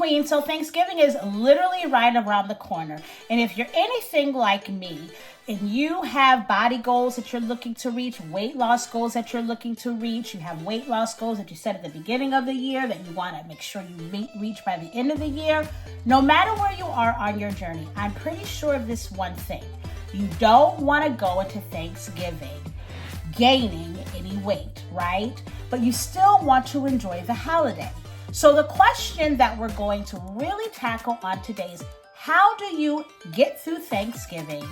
Queen. So Thanksgiving is literally right around the corner. And if you're anything like me, and you have body goals that you're looking to reach, weight loss goals that you're looking to reach, you have weight loss goals that you set at the beginning of the year that you want to make sure you reach by the end of the year, no matter where you are on your journey, I'm pretty sure of this one thing. You don't want to go into Thanksgiving gaining any weight, right? But you still want to enjoy the holiday. So the question that we're going to really tackle on today is, how do you get through Thanksgiving,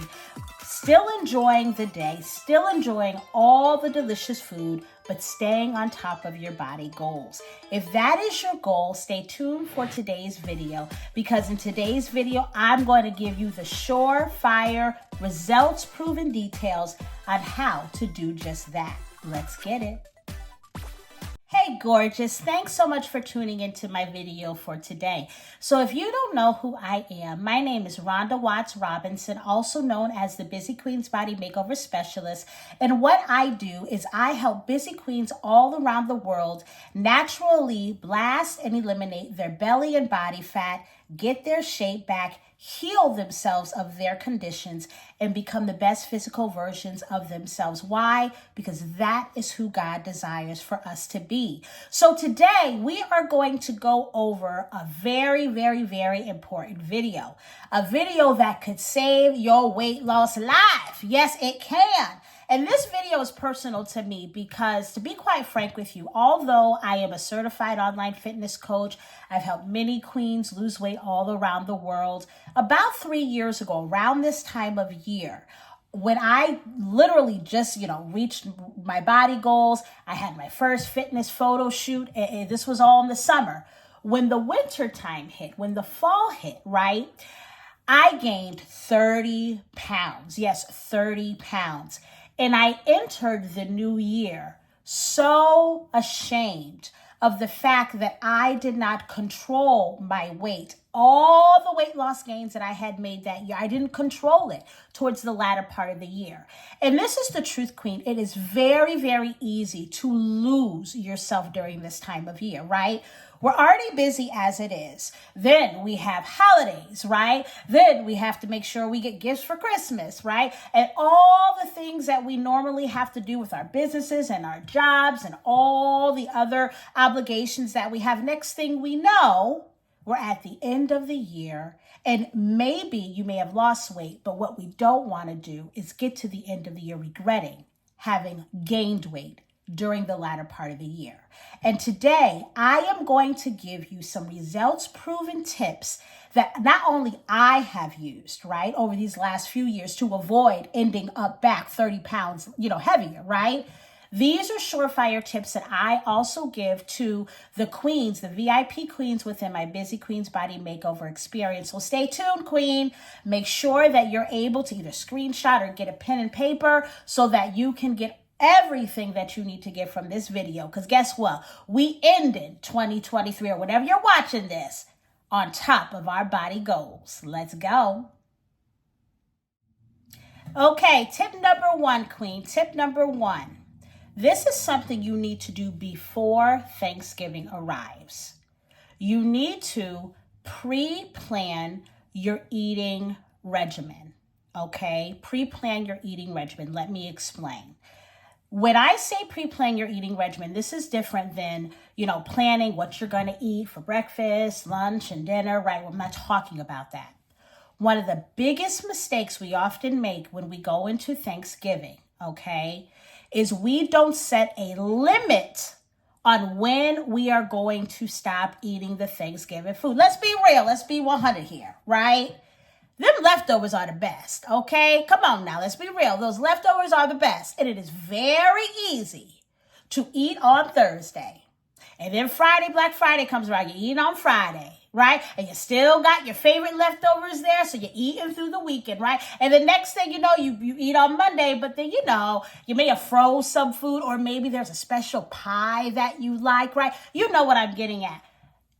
still enjoying the day, still enjoying all the delicious food, but staying on top of your body goals? If that is your goal, stay tuned for today's video, because in today's video, I'm going to give you the surefire, results-proven details on how to do just that. Let's get it. Hey gorgeous, thanks so much for tuning into my video for today. So if you don't know who I am, my name is Rhonda Watts Robinson, also known as the Busy Queens Body Makeover Specialist. And what I do is I help busy queens all around the world naturally blast and eliminate their belly and body fat, get their shape back, heal themselves of their conditions, and become the best physical versions of themselves. Why? Because that is who God desires for us to be. So today we are going to go over a very, very, very important video. A video that could save your weight loss life. Yes, it can. And this video is personal to me because, to be quite frank with you, although I am a certified online fitness coach, I've helped many queens lose weight all around the world. About 3 years ago, around this time of year, when I literally just, reached my body goals, I had my first fitness photo shoot, and this was all in the summer. When the winter time hit, when the fall hit, right, I gained 30 pounds. Yes, 30 pounds. And I entered the new year so ashamed of the fact that I did not control my weight. All the weight loss gains that I had made that year, I didn't control it towards the latter part of the year. And this is the truth, Queen. It is very, very easy to lose yourself during this time of year, right? We're already busy as it is. Then we have holidays, right? Then we have to make sure we get gifts for Christmas, right? And all the things that we normally have to do with our businesses and our jobs and all the other obligations that we have. Next thing we know, we're at the end of the year, and maybe you may have lost weight, but what we don't want to do is get to the end of the year regretting having gained weight during the latter part of the year. And today, I am going to give you some results-proven tips that not only I have used, right, over these last few years to avoid ending up back 30 pounds, heavier, right? These are surefire tips that I also give to the queens, the VIP queens within my Busy Queens Body Makeover experience. So stay tuned, Queen. Make sure that you're able to either screenshot or get a pen and paper so that you can get everything that you need to get from this video. Because guess what? We ended 2023, or whenever you're watching this, on top of our body goals. Let's go. Okay, tip number one, Queen. Tip number one. This is something you need to do before Thanksgiving arrives. You need to pre-plan your eating regimen, okay? Pre-plan your eating regimen. Let me explain. When I say pre-plan your eating regimen, this is different than, planning what you're going to eat for breakfast, lunch, and dinner, right? I'm not talking about that. One of the biggest mistakes we often make when we go into Thanksgiving, okay, is we don't set a limit on when we are going to stop eating the Thanksgiving food. Let's be real. Let's be 100 here, right? Them leftovers are the best, okay? Come on now, let's be real. Those leftovers are the best. And it is very easy to eat on Thursday. And then Black Friday comes around, you eat on Friday, right? And you still got your favorite leftovers there, so you're eating through the weekend, right? And the next thing you know, you eat on Monday, but then, you may have froze some food, or maybe there's a special pie that you like, right? You know what I'm getting at.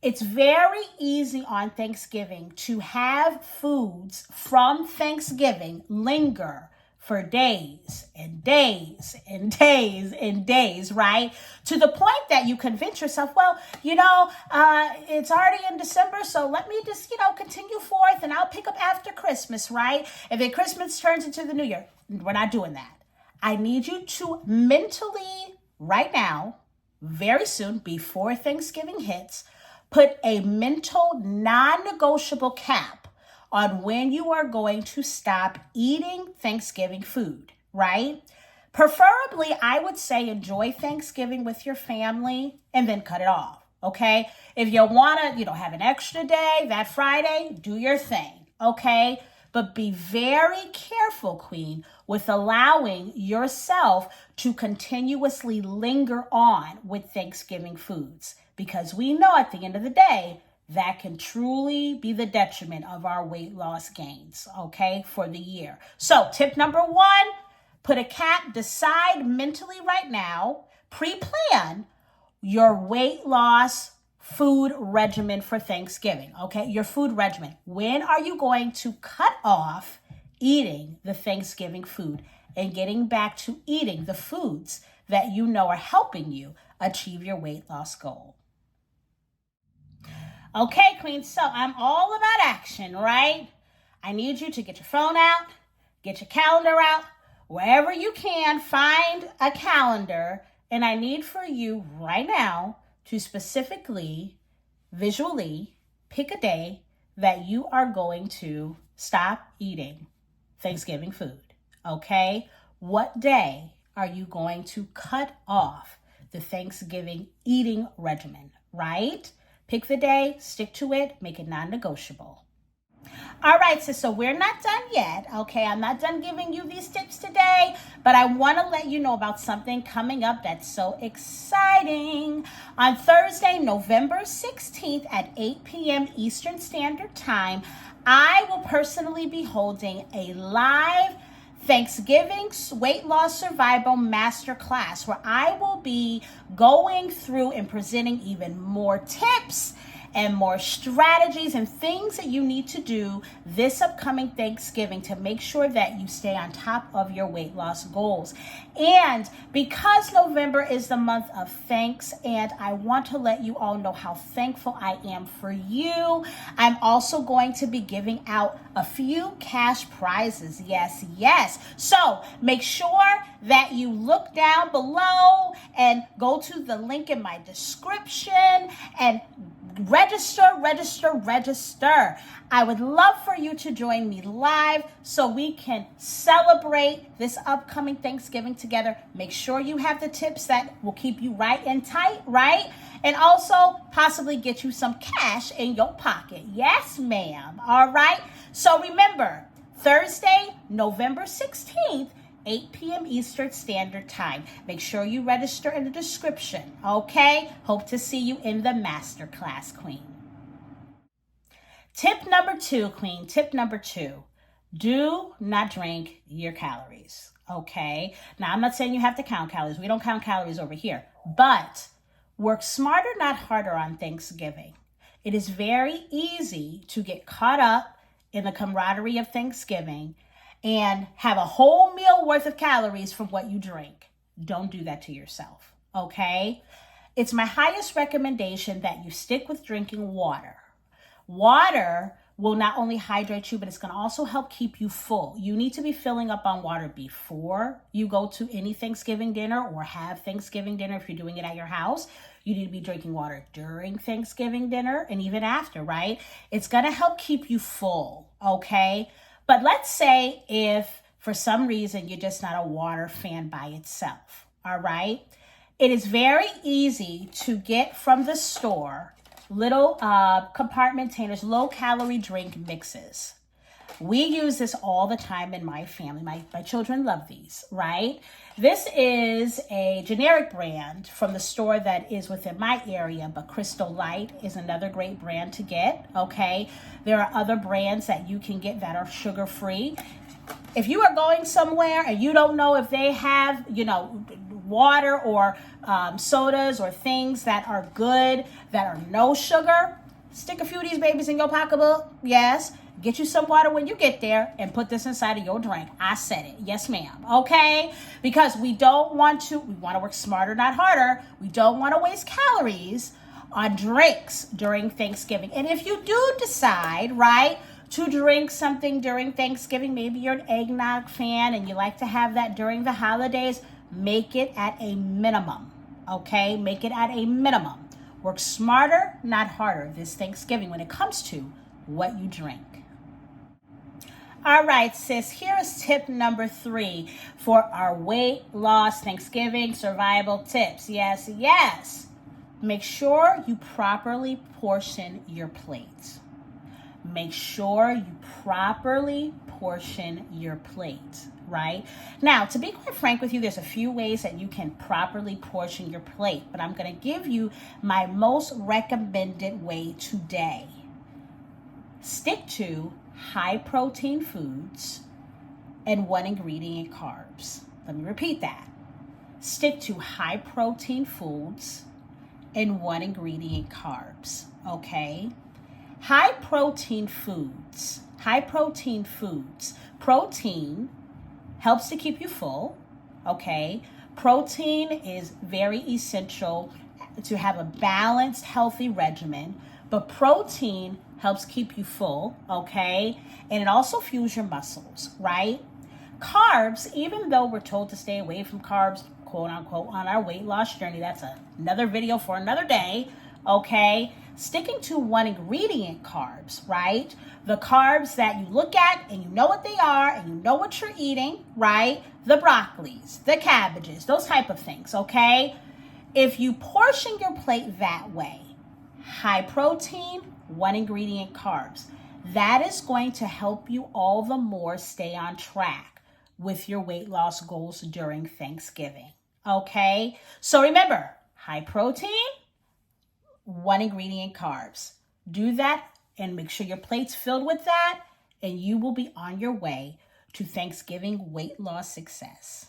It's very easy on Thanksgiving to have foods from Thanksgiving linger for days and days and days and days, right? To the point that you convince yourself, well, it's already in December, so let me just, continue forth and I'll pick up after Christmas, right? And then Christmas turns into the New Year. We're not doing that. I need you to mentally, right now, very soon, before Thanksgiving hits, put a mental non-negotiable cap on when you are going to stop eating Thanksgiving food, right? Preferably, I would say enjoy Thanksgiving with your family and then cut it off, okay? If you want to, have an extra day that Friday, do your thing, okay? But be very careful, Queen, with allowing yourself to continuously linger on with Thanksgiving foods, because we know at the end of the day, that can truly be the detriment of our weight loss gains, okay, for the year. So tip number 1, put a cap, decide mentally right now, pre-plan your weight loss food regimen for Thanksgiving, okay? Your food regimen. When are you going to cut off eating the Thanksgiving food and getting back to eating the foods that you know are helping you achieve your weight loss goal? Okay, Queen, so I'm all about action, right? I need you to get your phone out, get your calendar out, wherever you can, find a calendar, and I need for you right now to specifically, visually pick a day that you are going to stop eating Thanksgiving food, okay? What day are you going to cut off the Thanksgiving eating regimen, right? Pick the day, stick to it, make it non-negotiable. All right, so we're not done yet, okay? I'm not done giving you these tips today, but I want to let you know about something coming up that's so exciting. On Thursday, November 16th at 8 p.m. Eastern Standard Time, I will personally be holding a live Thanksgiving Weight Loss Survival Masterclass, where I will be going through and presenting even more tips and more strategies and things that you need to do this upcoming Thanksgiving to make sure that you stay on top of your weight loss goals. And because November is the month of thanks, and I want to let you all know how thankful I am for you, I'm also going to be giving out a few cash prizes. Yes. So make sure that you look down below and go to the link in my description and register. I would love for you to join me live so we can celebrate this upcoming Thanksgiving together. Make sure you have the tips that will keep you right and tight, right? And also possibly get you some cash in your pocket. Yes, ma'am. All right. So remember, Thursday, November 16th, 8 p.m. Eastern Standard Time. Make sure you register in the description, okay? Hope to see you in the masterclass, Queen. Tip number 2, Queen. Tip number 2. Do not drink your calories, okay? Now, I'm not saying you have to count calories. We don't count calories over here. But work smarter, not harder on Thanksgiving. It is very easy to get caught up in the camaraderie of Thanksgiving and have a whole meal worth of calories from what you drink. Don't do that to yourself, okay? It's my highest recommendation that you stick with drinking water. Water will not only hydrate you, but it's going to also help keep you full. You need to be filling up on water before you go to any Thanksgiving dinner or have Thanksgiving dinner if you're doing it at your house. You need to be drinking water during Thanksgiving dinner and even after, right? It's going to help keep you full, okay? But let's say if for some reason you're just not a water fan by itself, all right? It is very easy to get from the store little compartmentators, low-calorie drink mixes. We use this all the time in my family. My children love these, right? This is a generic brand from the store that is within my area, but Crystal Light is another great brand to get, okay? There are other brands that you can get that are sugar-free. If you are going somewhere and you don't know if they have, water or sodas or things that are good, that are no sugar, stick a few of these babies in your pocketbook, yes. Get you some water when you get there and put this inside of your drink. I said it. Yes, ma'am. Okay? Because we want to work smarter, not harder. We don't want to waste calories on drinks during Thanksgiving. And if you do decide, right, to drink something during Thanksgiving, maybe you're an eggnog fan and you like to have that during the holidays, make it at a minimum. Okay? Make it at a minimum. Work smarter, not harder this Thanksgiving when it comes to what you drink. All right, sis, here is tip number 3 for our weight loss Thanksgiving survival tips. Yes. Make sure you properly portion your plate. Make sure you properly portion your plate, right? Now, to be quite frank with you, there's a few ways that you can properly portion your plate, but I'm going to give you my most recommended way today. Stick to high protein foods and 1 ingredient carbs. Let me repeat that. Stick to high protein foods and 1 ingredient carbs, okay? High protein foods. Protein helps to keep you full, okay? Protein is very essential to have a balanced, healthy regimen, but protein helps keep you full, okay? And it also fuels your muscles, right? Carbs, even though we're told to stay away from carbs, quote unquote, on our weight loss journey, that's another video for another day, okay? Sticking to 1 ingredient carbs, right? The carbs that you look at and you know what they are and you know what you're eating, right? The broccolis, the cabbages, those type of things, okay? If you portion your plate that way, high protein, 1 ingredient carbs, that is going to help you all the more stay on track with your weight loss goals during Thanksgiving. Okay? So remember, high protein, 1 ingredient carbs. Do that and make sure your plate's filled with that, and you will be on your way to Thanksgiving weight loss success.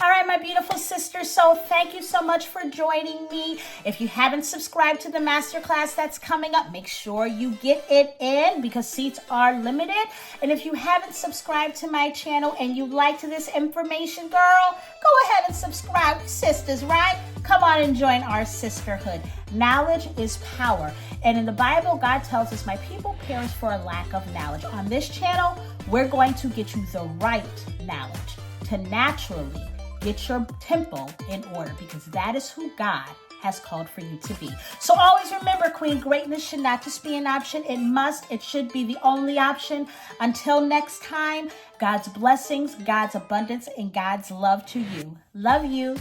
All right, my beautiful sisters, so thank you so much for joining me. If you haven't subscribed to the masterclass that's coming up, make sure you get it in because seats are limited. And if you haven't subscribed to my channel and you liked this information, girl, go ahead and subscribe. We're sisters, right? Come on and join our sisterhood. Knowledge is power. And in the Bible, God tells us, my people perish for a lack of knowledge. On this channel, we're going to get you the right knowledge to naturally get your temple in order, because that is who God has called for you to be. So always remember, Queen, greatness should not just be an option. It should be the only option. Until next time, God's blessings, God's abundance, and God's love to you. Love you.